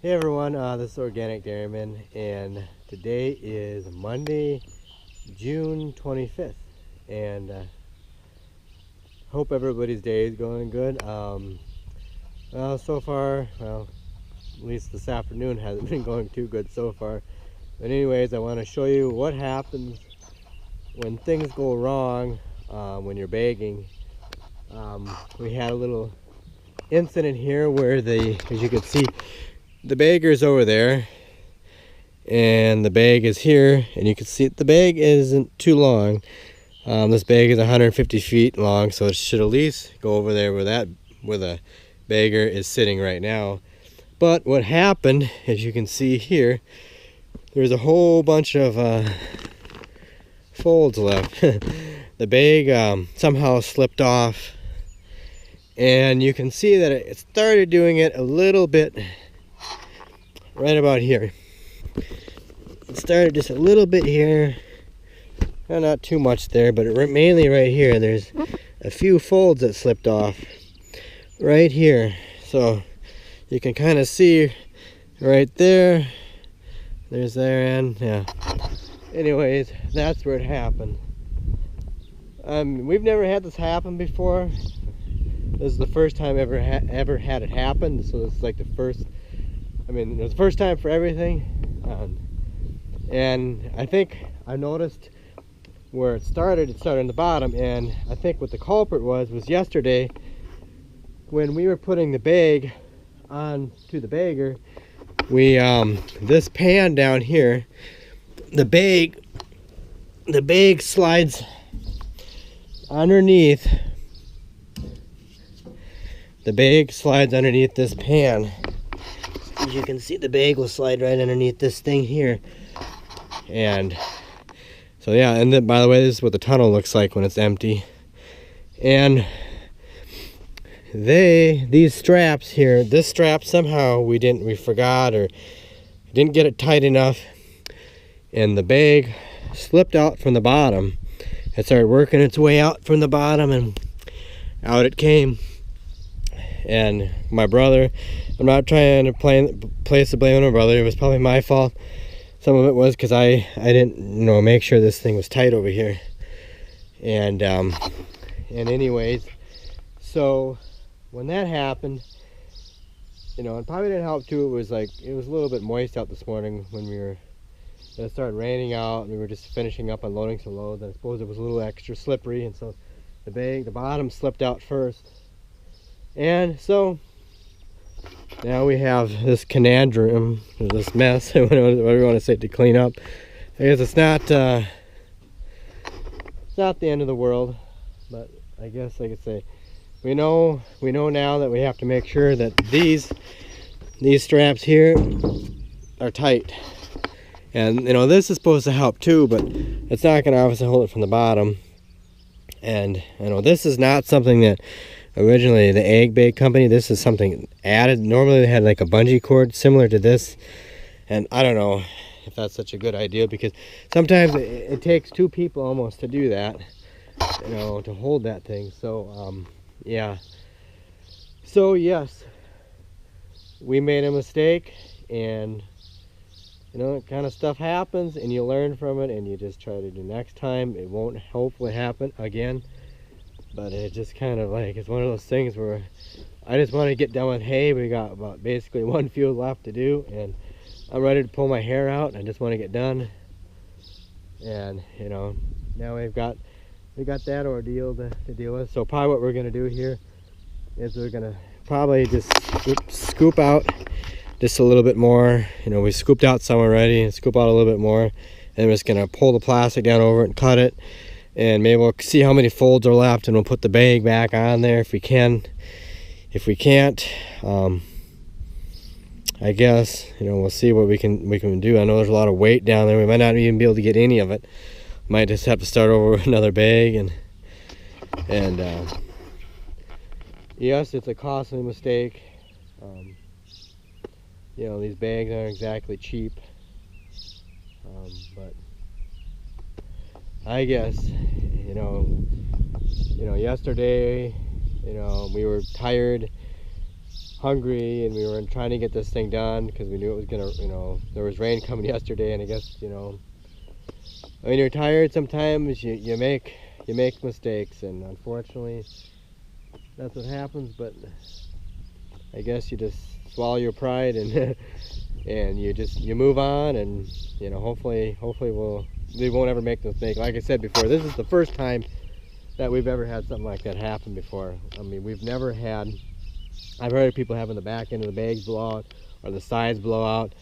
Hey everyone, this is Organic Dairyman, and today is Monday, June 25th, and hope everybody's day is going good. Well, so far, at least this afternoon hasn't been going too good so far. But anyways, I want to show you what happens when things go wrong when you're bagging. We had a little incident here where as you can see, the bagger's over there and the bag is here, and you can see the bag isn't too long. This bag is 150 feet long, so it should at least go over there where the bagger is sitting right now. But what happened, as you can see here, there's a whole bunch of folds left. The bag somehow slipped off, and you can see that it started doing it a little bit right about here. It started just a little bit here, not too much there, but mainly right here. There's a few folds that slipped off right here, so you can kind of see right there. There's there, and yeah. Anyways, that's where it happened. We've never had this happen before. This is the first time ever had it happen, so it's like the first. It was the first time for everything. And I think I noticed where it started on the bottom, and I think what the culprit was yesterday when we were putting the bag on to the bagger. We this pan down here, the bag slides underneath. The bag slides underneath this pan. As you can see, the bag will slide right underneath this thing here. And so yeah, and then, by the way, this is what the tunnel looks like when it's empty. And these straps here, this strap somehow we forgot or didn't get it tight enough, and the bag slipped out from the bottom. It started working its way out from the bottom, and out it came. And my brother, I'm not trying to place the blame on my brother. It was probably my fault. Some of it was because I didn't make sure this thing was tight over here. And anyways, so when that happened, it probably didn't help too. It was a little bit moist out this morning when it started raining out, and we were just finishing up unloading some loads. I suppose it was a little extra slippery, and so the bottom slipped out first. And so now we have this conundrum, or this mess, whatever you want to say, to clean up. I guess it's not the end of the world, but I guess I could say we know now that we have to make sure that these straps here are tight. And this is supposed to help too, but it's not going to obviously hold it from the bottom. And this is not something that originally the Egg Bag Company, this is something added. Normally they had like a bungee cord similar to this, and I don't know if that's such a good idea, because sometimes it takes two people almost to do that, to hold that thing. So yeah, so yes, we made a mistake, and kind of stuff happens, and you learn from it, and you just try to do next time. It won't hopefully happen again. But it just kind of it's one of those things where I just want to get done with hay. We got about basically one field left to do, and I'm ready to pull my hair out. I just want to get done. And now we got that ordeal to deal with. So probably what we're going to do here is we're going to probably just scoop out just a little bit more. We scooped out some already, and scoop out a little bit more, and we're just going to pull the plastic down over it and cut it. And maybe we'll see how many folds are left, and we'll put the bag back on there if we can. If we can't, I guess we'll see what we can do. I know there's a lot of weight down there. We might not even be able to get any of it. Might just have to start over with another bag. And yes, it's a costly mistake. These bags aren't exactly cheap, but I guess, yesterday, we were tired, hungry, and we were trying to get this thing done because we knew it was gonna, you know, there was rain coming yesterday, and I guess, you know, when you're tired sometimes you make mistakes, and unfortunately that's what happens. But I guess you just swallow your pride and and you move on, and you know, hopefully we won't ever make the mistake. Like I said before, this is the first time that we've ever had something like that happen before. I mean, we've never had, I've heard of people having the back end of the bags blow out or the sides blow out.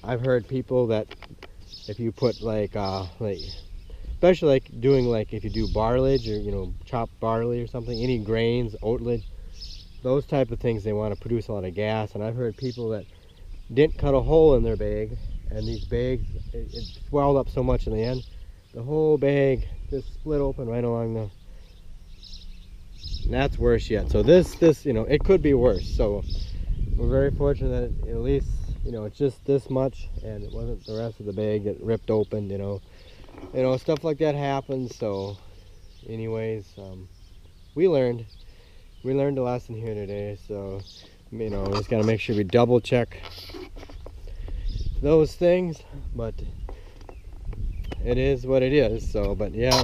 I've heard people that if you put like especially like doing, like if you do barlage, or you know, chopped barley or something, any grains, oatlage, those type of things, they want to produce a lot of gas. And I've heard people that didn't cut a hole in their bag, and these bags, it swelled up so much in the end, the whole bag just split open right along the, and that's worse yet. So this you know, it could be worse. So we're very fortunate that at least, you know, it's just this much, and it wasn't the rest of the bag that ripped open. You know, stuff like that happens. So anyways, we learned a lesson here today. So, you know, just got to make sure we double check those things, but it is what it is. So, but yeah,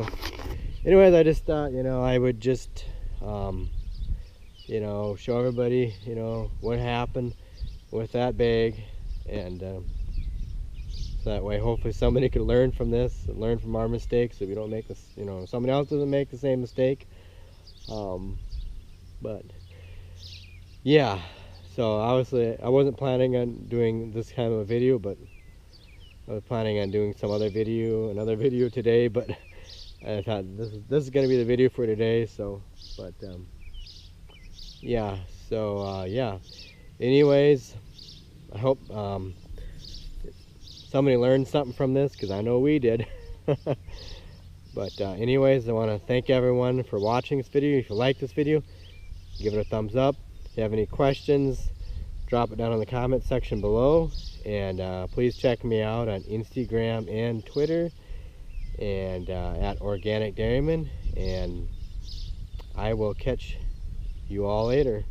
anyways, I just thought, you know, I would just you know, show everybody, you know, what happened with that bag, and so that way hopefully somebody could learn from this, learn from our mistakes, so we don't make this, you know, somebody else doesn't make the same mistake. But yeah, so obviously I wasn't planning on doing this kind of a video, but I was planning on doing some other video, another video today, but I thought this is going to be the video for today. So, but yeah, so yeah, anyways, I hope somebody learned something from this, because I know we did. But anyways, I want to thank everyone for watching this video. If you like this video, give it a thumbs up. If you have any questions, drop it down in the comment section below. And please check me out on Instagram and Twitter, and at Organic Dairyman. And I will catch you all later.